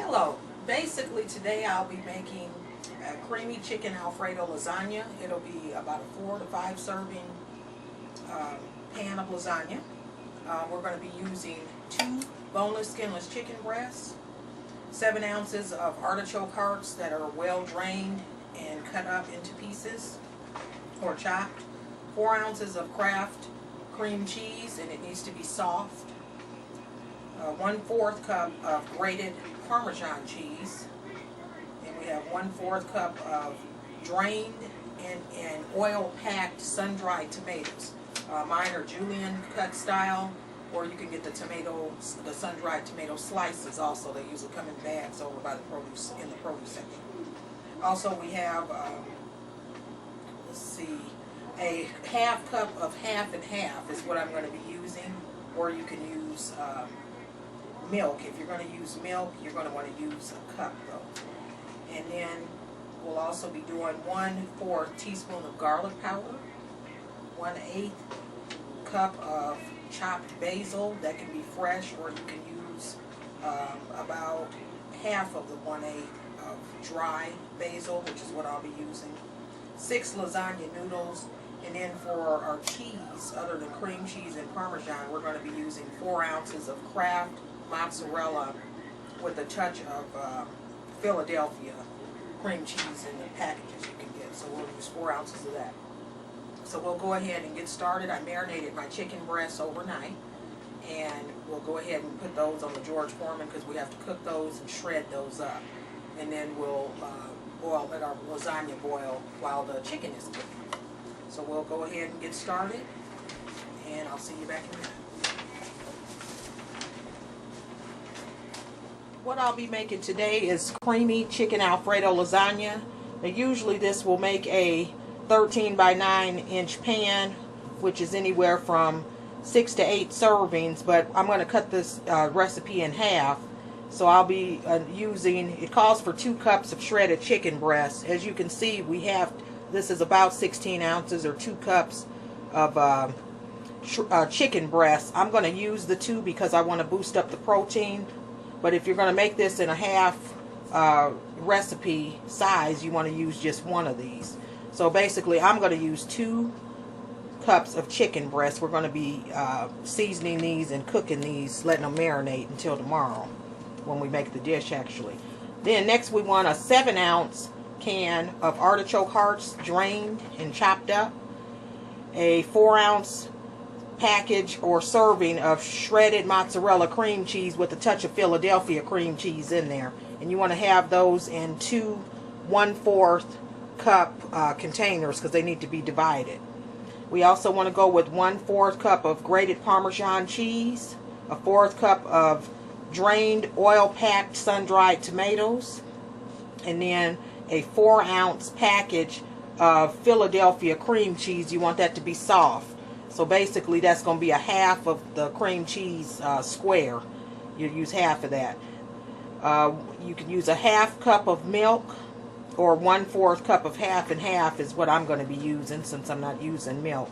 Hello. Basically today I'll be making a creamy chicken Alfredo lasagna. It'll be about a 4 to 5 serving pan of lasagna. We're going to be using 2 boneless skinless chicken breasts, 7 ounces of artichoke hearts that are well drained and cut up into pieces or chopped, 4 ounces of Kraft cream cheese, and it needs to be soft, 1/4 cup of grated Parmesan cheese, and we have 1/4 cup of drained and oil-packed sun-dried tomatoes. Mine are julienne cut style, or you can get the sun-dried tomato slices also. They usually come in bags over by the produce, in the produce section. Also we have, let's see, a 1/2 cup of half and half is what I'm going to be using, or you can use milk. If you're going to use milk, you're going to want to use a cup though. And then we'll also be doing 1/4 teaspoon of garlic powder, 1/8 cup of chopped basil. That can be fresh, or you can use about half of the 1/8 of dry basil, which is what I'll be using. 6 lasagna noodles. And then for our cheese, other than cream cheese and Parmesan, we're going to be using 4 ounces of Kraft mozzarella with a touch of Philadelphia cream cheese in the packages you can get. So we'll use 4 ounces of that. So we'll go ahead and get started. I marinated my chicken breasts overnight, and we'll go ahead and put those on the George Foreman because we have to cook those and shred those up. And then we'll let our lasagna boil while the chicken is cooking. So we'll go ahead and get started, and I'll see you back in a minute. What I'll be making today is creamy chicken Alfredo lasagna. Now, usually this will make a 13 by 9 inch pan, which is anywhere from 6 to 8 servings, but I'm going to cut this recipe in half. So I'll be using, it calls for 2 cups of shredded chicken breast. As you can see, we have, this is about 16 ounces or 2 cups of chicken breast. I'm going to use the 2 because I want to boost up the protein. But if you're going to make this in a half recipe size, you want to use just 1 of these. So basically, I'm going to use 2 cups of chicken breast. We're going to be seasoning these and cooking these, letting them marinate until tomorrow when we make the dish actually. Then next we want a 7-ounce can of artichoke hearts drained and chopped up, a 4-ounce package or serving of shredded mozzarella cream cheese with a touch of Philadelphia cream cheese in there, and you want to have those in 2 1/4 cup containers because they need to be divided. We also want to go with 1/4 cup of grated Parmesan cheese, a 1/4 cup of drained oil-packed sun-dried tomatoes, and then a 4-ounce package of Philadelphia cream cheese. You want that to be soft. So basically that's going to be a half of the cream cheese square. You use half of that. You can use a 1/2 cup of milk, or 1/4 cup of half and half is what I'm going to be using since I'm not using milk.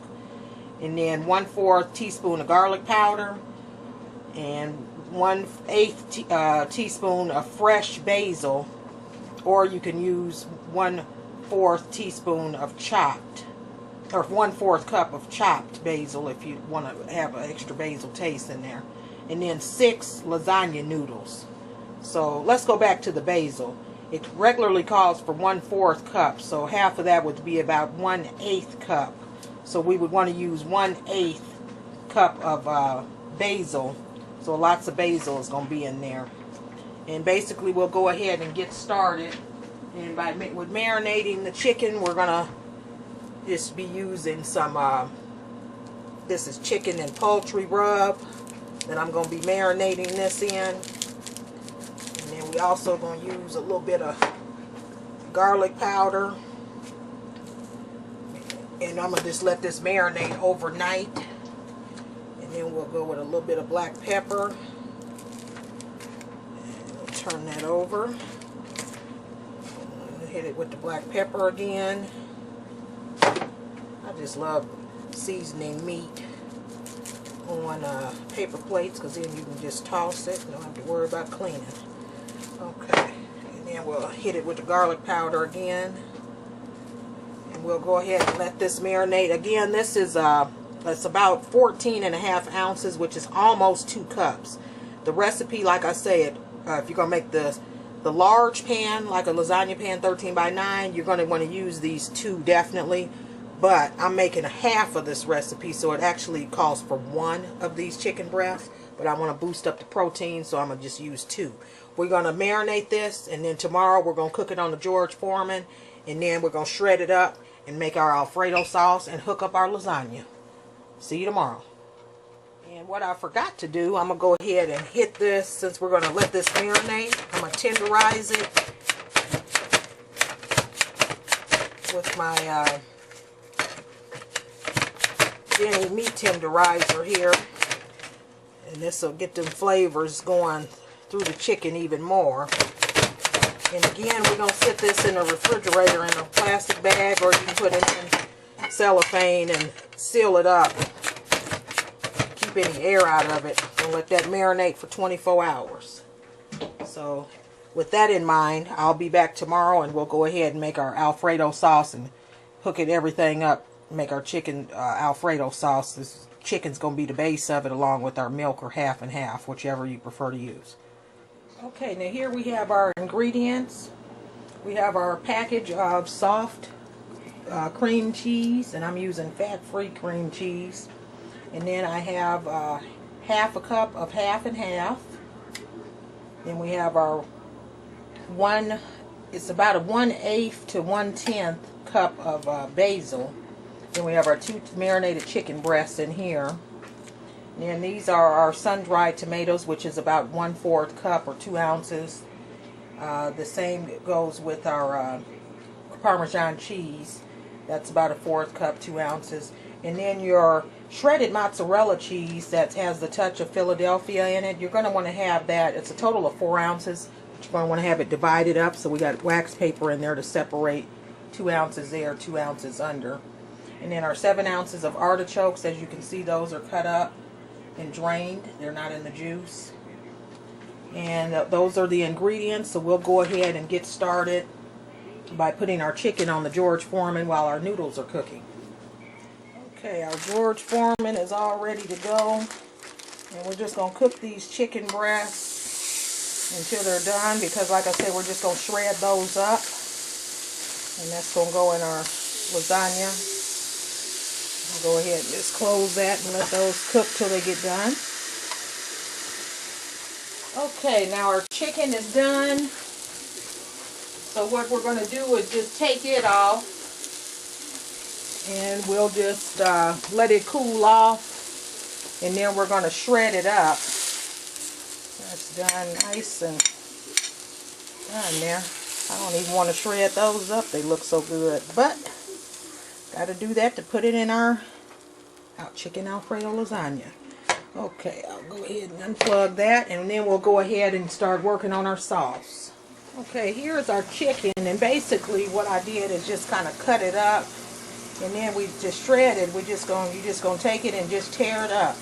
And then 1/4 teaspoon of garlic powder, and 1/8 teaspoon of fresh basil, or you can use 1/4 teaspoon of chopped, or 1/4 cup of chopped basil if you want to have an extra basil taste in there. And then 6 lasagna noodles. So let's go back to the basil. It regularly calls for 1/4 cup, so half of that would be about 1/8 cup. So we would want to use 1/8 cup of basil. So lots of basil is going to be in there. And basically we'll go ahead and get started. And with marinating the chicken, we're going to just be using some, this is chicken and poultry rub that I'm going to be marinating this in. And then we also going to use a little bit of garlic powder. And I'm going to just let this marinate overnight. And then we'll go with a little bit of black pepper. And we'll turn that over. Hit it with the black pepper again. I just love seasoning meat on paper plates because then you can just toss it. You don't have to worry about cleaning. Okay, and then we'll hit it with the garlic powder again. And we'll go ahead and let this marinate. Again, this is it's about 14.5 ounces, which is almost 2 cups. The recipe, like I said, if you're going to make the large pan, like a lasagna pan 13 by 9, you're going to want to use these 2 definitely. But I'm making a half of this recipe, so it actually calls for 1 of these chicken breasts. But I want to boost up the protein, so I'm going to just use 2. We're going to marinate this, and then tomorrow we're going to cook it on the George Foreman, and then we're going to shred it up and make our Alfredo sauce and hook up our lasagna. See you tomorrow. And what I forgot to do, I'm going to go ahead and hit this, since we're going to let this marinate. I'm going to tenderize it with my Jenny meat tenderizer here. And this will get them flavors going through the chicken even more. And again, we're going to sit this in a refrigerator in a plastic bag, or you can put it in cellophane and seal it up. Keep any air out of it, and let that marinate for 24 hours. So with that in mind, I'll be back tomorrow, and we'll go ahead and make our Alfredo sauce and hook everything up. Make our chicken Alfredo sauce. This chicken's going to be the base of it, along with our milk or half and half, whichever you prefer to use. Okay, now here we have our ingredients. We have our package of soft cream cheese, and I'm using fat-free cream cheese. And then I have half a cup of half and half. Then we have our it's about a 1/8 to 1/10 cup of basil. Then we have our 2 marinated chicken breasts in here. And then these are our sun-dried tomatoes, which is about 1/4 cup or 2 ounces. The same goes with our Parmesan cheese. That's about a 1/4 cup, 2 ounces. And then your shredded mozzarella cheese that has the touch of Philadelphia in it, you're going to want to have that. It's a total of 4 ounces. But you're going to want to have it divided up. So we got wax paper in there to separate 2 ounces there, 2 ounces under. And then our 7 ounces of artichokes, as you can see, those are cut up and drained. They're not in the juice. And those are the ingredients. So we'll go ahead and get started by putting our chicken on the George Foreman while our noodles are cooking. Okay, our George Foreman is all ready to go. And we're just going to cook these chicken breasts until they're done, because like I said, we're just going to shred those up. And that's going to go in our lasagna. Go ahead and just close that and let those cook till they get done. Okay, now our chicken is done. So what we're going to do is just take it off, and we'll just let it cool off, and then we're going to shred it up. That's done nice and done there. I don't even want to shred those up. They look so good, but got to do that to put it in our chicken Alfredo lasagna. Okay, I'll go ahead and unplug that, and then we'll go ahead and start working on our sauce. Okay, here's our chicken, and basically what I did is just kind of cut it up, and then we just shred it. You're just gonna take it and just tear it up.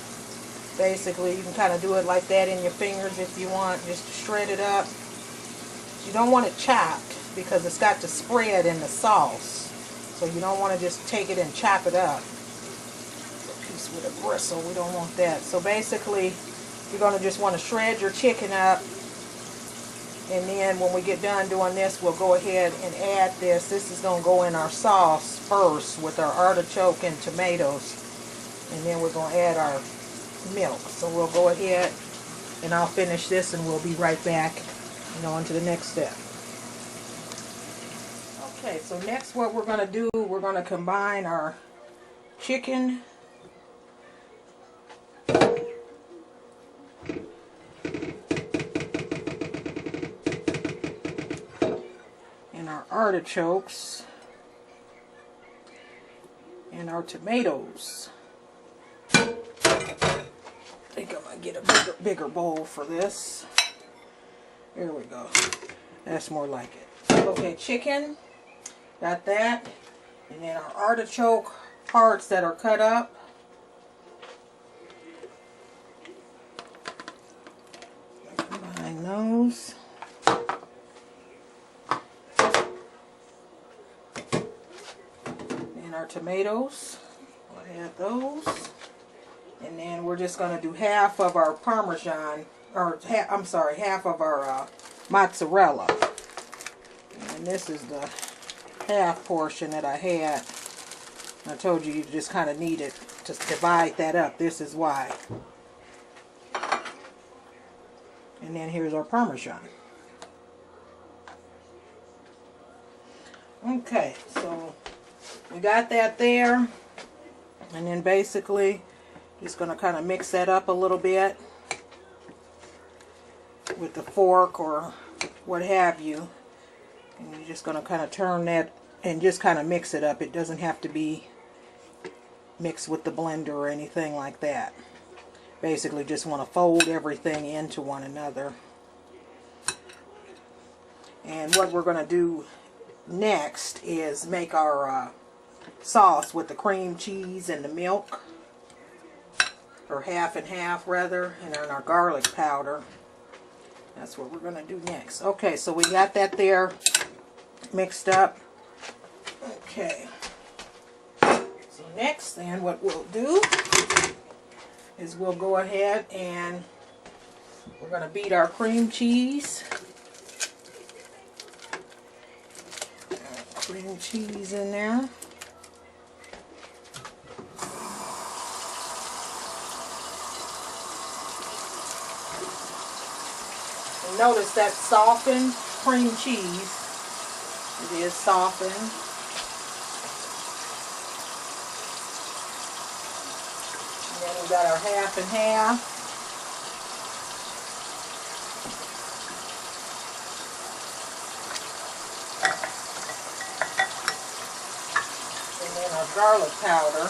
Basically, you can kind of do it like that in your fingers if you want, just to shred it up. You don't want it chopped because it's got to spread in the sauce. So you don't want to just take it and chop it up. It's a piece with a bristle. We don't want that. So basically, you're going to just want to shred your chicken up. And then when we get done doing this, we'll go ahead and add this. This is going to go in our sauce first with our artichoke and tomatoes. And then we're going to add our milk. So we'll go ahead and I'll finish this, and we'll be right back and on to the next step. Okay, so next what we're going to do, we're going to combine our chicken and our artichokes and our tomatoes. I think I'm going to get a bigger bowl for this. There we go. That's more like it. Okay, chicken. Got that. And then our artichoke parts that are cut up. Combine those. tomatoes. We'll add those. And then we're just going to do half of our Parmesan, or half of our mozzarella. And this is the half portion that I had. I told you just kind of need it to divide that up. This is why. And then here's our Parmesan. Okay, so we got that there. And then basically, just going to kind of mix that up a little bit with the fork or what have you. And you're just going to kind of turn that and just kind of mix it up. It doesn't have to be mixed with the blender or anything like that. Basically just want to fold everything into one another. And what we're going to do next is make our sauce with the cream cheese and the milk, or half and half rather, and then our garlic powder. That's what we're going to do next. Okay, so we got that there mixed up. Okay, so next then what we'll do is we'll go ahead and we're going to beat our cream cheese. Cream cheese in there. And notice that softened cream cheese. It is softened. And then we got our half and half. And then our garlic powder.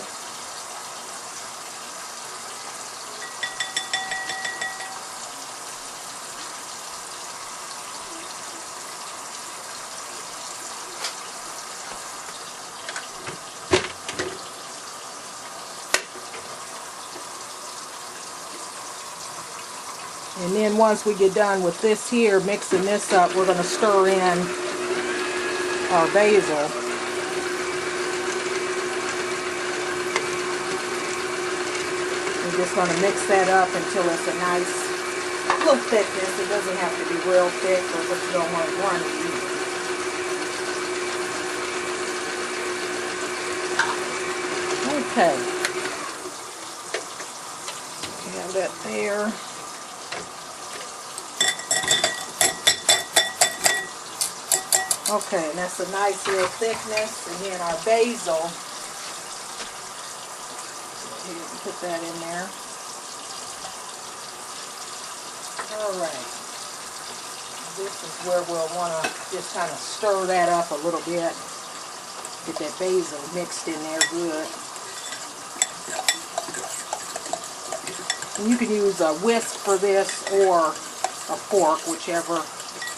And then once we get done with this here, mixing this up, we're going to stir in our basil. We're just going to mix that up until it's a nice little thickness. It doesn't have to be real thick, but you don't want it runny either. Okay. We have that there. Okay, and that's a nice little thickness. And then our basil, put that in there. Alright, this is where we'll want to just kind of stir that up a little bit. Get that basil mixed in there good. And you can use a whisk for this or a fork, whichever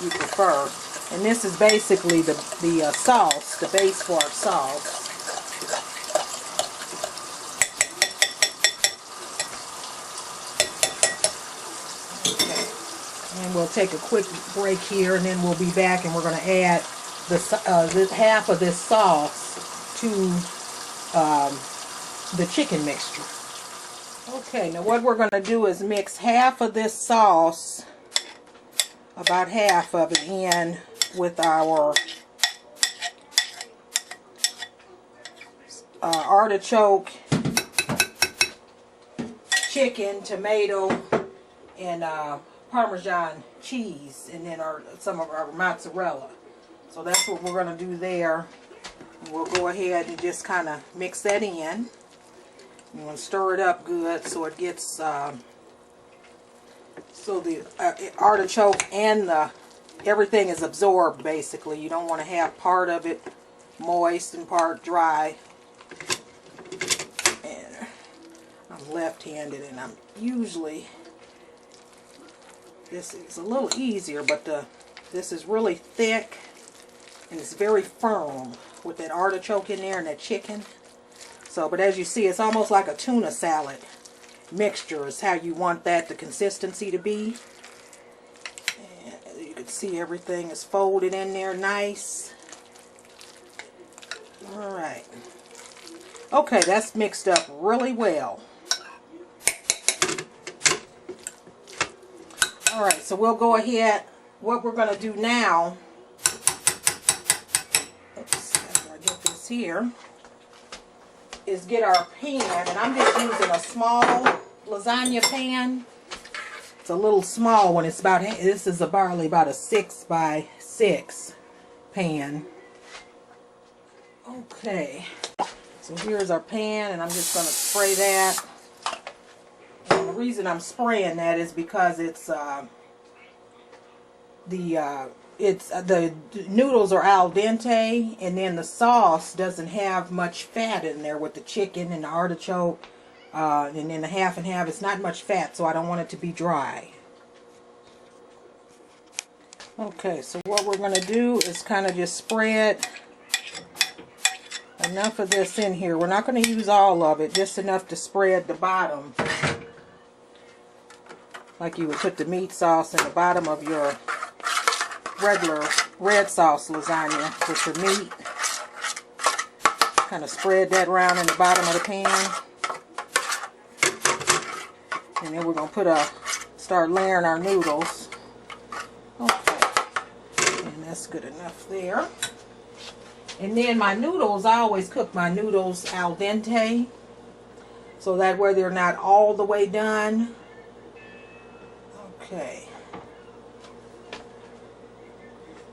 you prefer. And this is basically the sauce, the base for our sauce. Okay. And we'll take a quick break here, and then we'll be back, and we're going to add this half of this sauce to the chicken mixture. Okay, now what we're going to do is mix half of this sauce, about half of it, in with our artichoke, chicken, tomato, and Parmesan cheese, and then some of our mozzarella. So that's what we're going to do there. And we'll go ahead and just kind of mix that in. You want to stir it up good so it gets so the artichoke and everything is absorbed basically. You don't want to have part of it moist and part dry. And I'm left-handed, and I'm usually, this is a little easier, but this is really thick and it's very firm with that artichoke in there and that chicken. So, but as you see, it's almost like a tuna salad mixture is how you want that, the consistency to be. And you can see everything is folded in there nice. Alright. Okay, that's mixed up really well. Alright, so we'll go ahead. What we're going to do now, oops, after I get this here, is get our pan, and I'm just using a small lasagna pan. It's a little small one. It's about, this is about a 6 by 6 pan. Okay, so here's our pan, and I'm just going to spray that. And the reason I'm spraying that is because it's the noodles are al dente, and then the sauce doesn't have much fat in there with the chicken and the artichoke, and then the half and half. It's not much fat, so I don't want it to be dry. Okay, so what we're going to do is kind of just spread enough of this in here. We're not going to use all of it, just enough to spread the bottom. Like you would put the meat sauce in the bottom of your regular red sauce lasagna with your meat. Kind of spread that around in the bottom of the pan. And then we're going to start layering our noodles. Okay. And that's good enough there. And then my noodles, I always cook my noodles al dente, so that way they're not all the way done. Okay.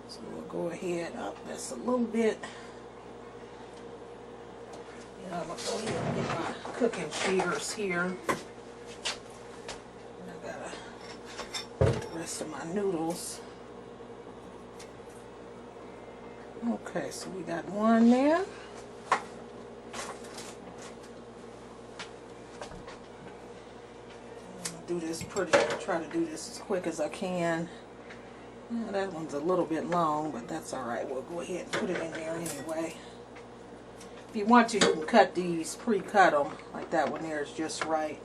So we'll go ahead up this a little bit. And I'm going to go ahead and get my cooking shears here. And I gotta get the rest of my noodles. Okay, so we got one there. Do this try to do this as quick as I can. That one's a little bit long, but that's alright. We'll go ahead and put it in there anyway. If you want to, you can cut these, pre-cut them, like that one there is just right.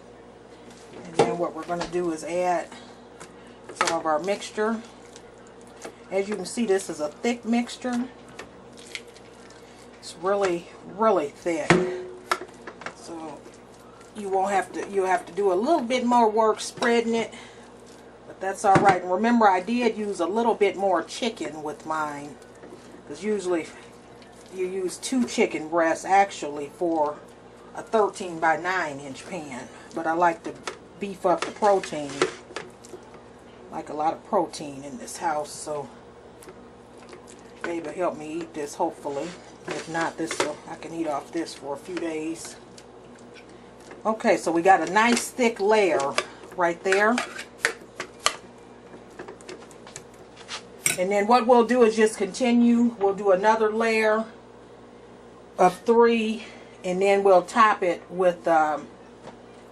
And then what we're going to do is add some of our mixture. As you can see, this is a thick mixture. It's really, really thick. So you'll have to do a little bit more work spreading it, but that's all right. And remember, I did use a little bit more chicken with mine, because usually you use 2 chicken breasts actually for a 13 by 9 inch pan, but I like to beef up the protein. I like a lot of protein in this house, so Babe will help me eat this, hopefully. If not, I can eat off this for a few days. Okay, so we got a nice thick layer right there. And then what we'll do is just continue. We'll do another layer of 3, and then we'll top it with,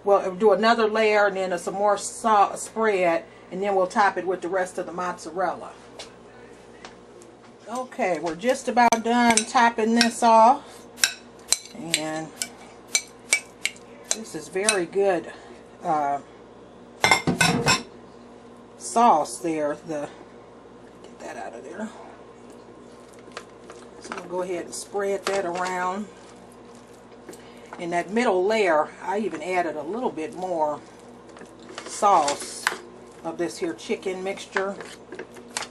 we'll do another layer and then some more spread, and then we'll top it with the rest of the mozzarella. Okay, we're just about done topping this off, and this is very good sauce there. Get that out of there. So we'll go ahead and spread that around. In that middle layer, I even added a little bit more sauce of this here chicken mixture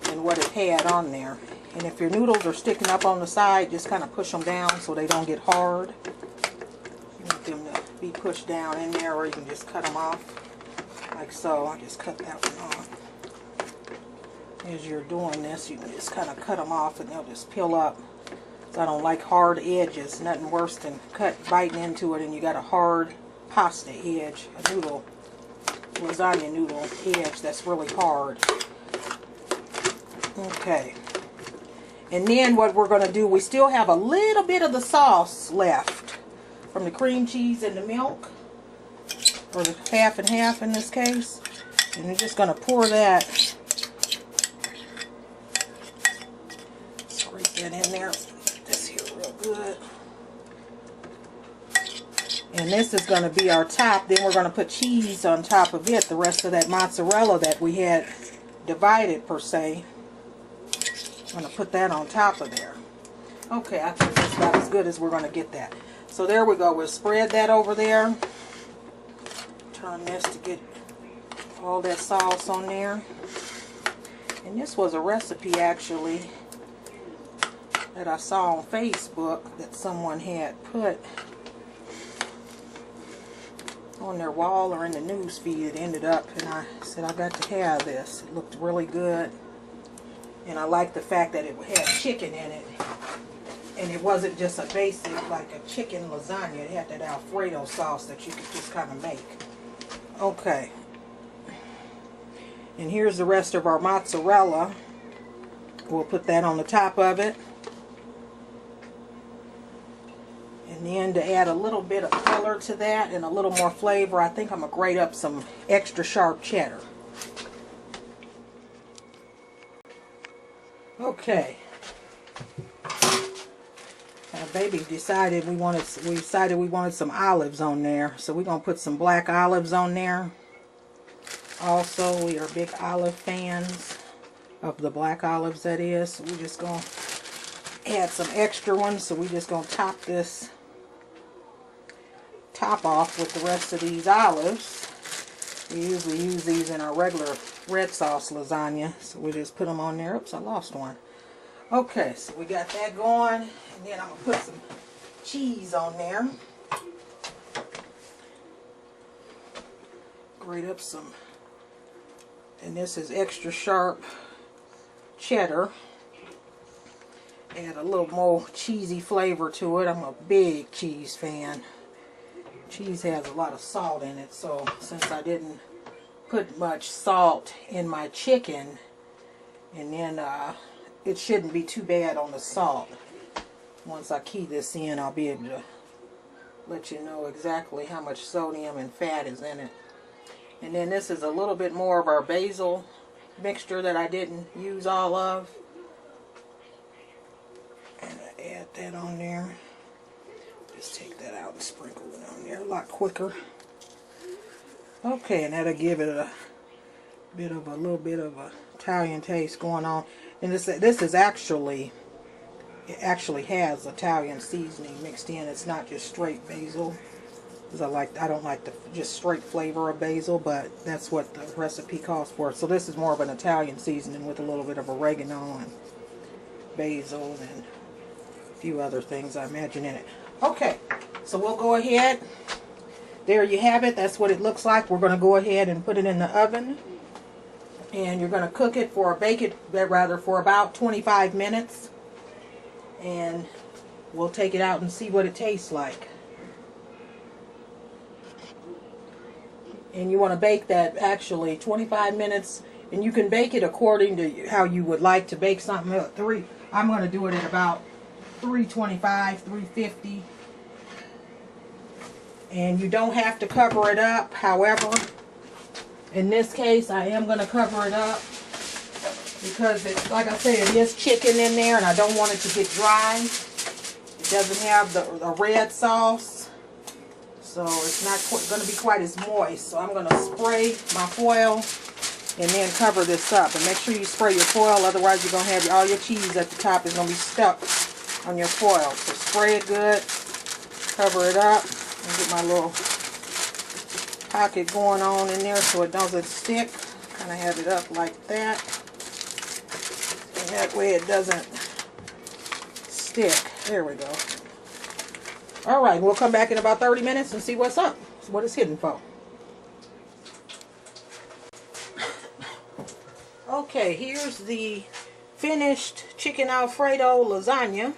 than what it had on there. And if your noodles are sticking up on the side, just kind of push them down so they don't get hard. You want them to be pushed down in there, or you can just cut them off like so. I just cut that one off. As you're doing this, you can just kind of cut them off and they'll just peel up. So I don't like hard edges. Nothing worse than biting into it and you got a hard pasta edge, a lasagna noodle edge that's really hard. Okay. And then what we're going to do, we still have a little bit of the sauce left from the cream cheese and the milk, or the half and half in this case. And we're just going to pour that, scrape that in there, get this here real good. And this is going to be our top. Then we're going to put cheese on top of it, the rest of that mozzarella that we had divided per se. I'm going to put that on top of there. Okay, I think that's about as good as we're going to get that. So there we go. We'll spread that over there. Turn this to get all that sauce on there. And this was a recipe actually that I saw on Facebook that someone had put on their wall or in the news feed. It ended up, and I said I got to have this. It looked really good, and I liked the fact that it had chicken in it, and it wasn't just a basic like a chicken lasagna. It had that Alfredo sauce that you could just kind of make. Okay, and here's the rest of our mozzarella. We'll put that on the top of it. And then to add a little bit of color to that and a little more flavor, I think I'm going to grate up some extra sharp cheddar. Okay. Now baby decided we wanted some olives on there. So we're going to put some black olives on there. Also, we are big olive fans of the black olives, that is. So we're just going to add some extra ones. So we're just going to top off with the rest of these olives. We usually use these in our regular red sauce lasagna, so we just put them on there. Oops, I lost one. Okay, so we got that going, and then I'm gonna put some cheese on there. Grate up some, and this is extra sharp cheddar. Add a little more cheesy flavor to it. I'm a big cheese fan. Cheese has a lot of salt in it, so since I didn't put much salt in my chicken, and then it shouldn't be too bad on the salt. Once I key this in, I'll be able to let you know exactly how much sodium and fat is in it. And then this is a little bit more of our basil mixture that I didn't use all of. And I add that on there. Just take that out and sprinkle it on there a lot quicker. Okay, and that'll give it a little bit of a Italian taste going on. And this is actually, it actually has Italian seasoning mixed in. It's not just straight basil, because I don't like the just straight flavor of basil, but that's what the recipe calls for. So this is more of an Italian seasoning with a little bit of oregano and basil and a few other things I imagine in it. Okay, so we'll go ahead. There you have it. That's what it looks like. We're going to go ahead and put it in the oven. And you're going to cook it for about 25 minutes. And we'll take it out and see what it tastes like. And you want to bake that actually 25 minutes. And you can bake it according to how you would like to bake something. I'm going to do it at about 325, 350. And you don't have to cover it up. However, in this case, I am going to cover it up because, like I said, it is chicken in there, and I don't want it to get dry. It doesn't have the red sauce, so it's not going to be quite as moist. So I'm going to spray my foil and then cover this up. And make sure you spray your foil, otherwise you're going to have all your cheese at the top is going to be stuck on your foil. So spray it good, cover it up, and get my little pocket going on in there so it doesn't stick. Kind of have it up like that, and that way it doesn't stick. There we go. Alright, we'll come back in about 30 minutes and see what's up. So what it's hidden for. Okay, here's the finished chicken Alfredo lasagna.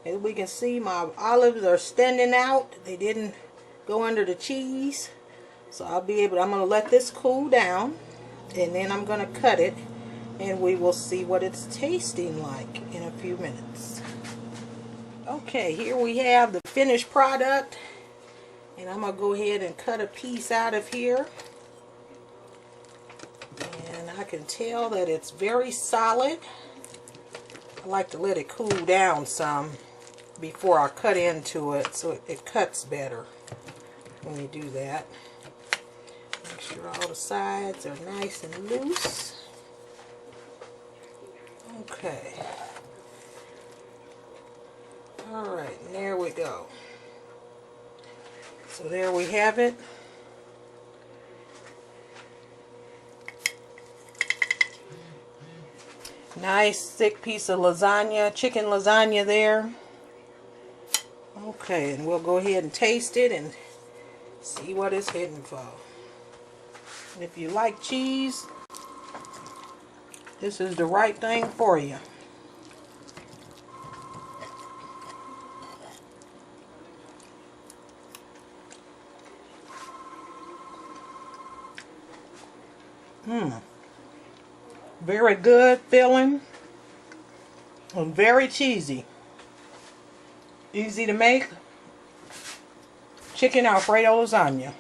As we can see, my olives are standing out. They didn't go under the cheese. So I'm going to let this cool down, and then I'm going to cut it, and we will see what it's tasting like in a few minutes. Okay, here we have the finished product, and I'm going to go ahead and cut a piece out of here. And I can tell that it's very solid. I like to let it cool down some before I cut into it, so it cuts better when you do that. Make sure all the sides are nice and loose. Okay. Alright, there we go. So there we have it. Nice thick piece of lasagna, chicken lasagna there. Okay, and we'll go ahead and taste it and see what it's hitting for. And if you like cheese, this is the right thing for you. Very good filling and very cheesy. Easy to make. Chicken Alfredo lasagna.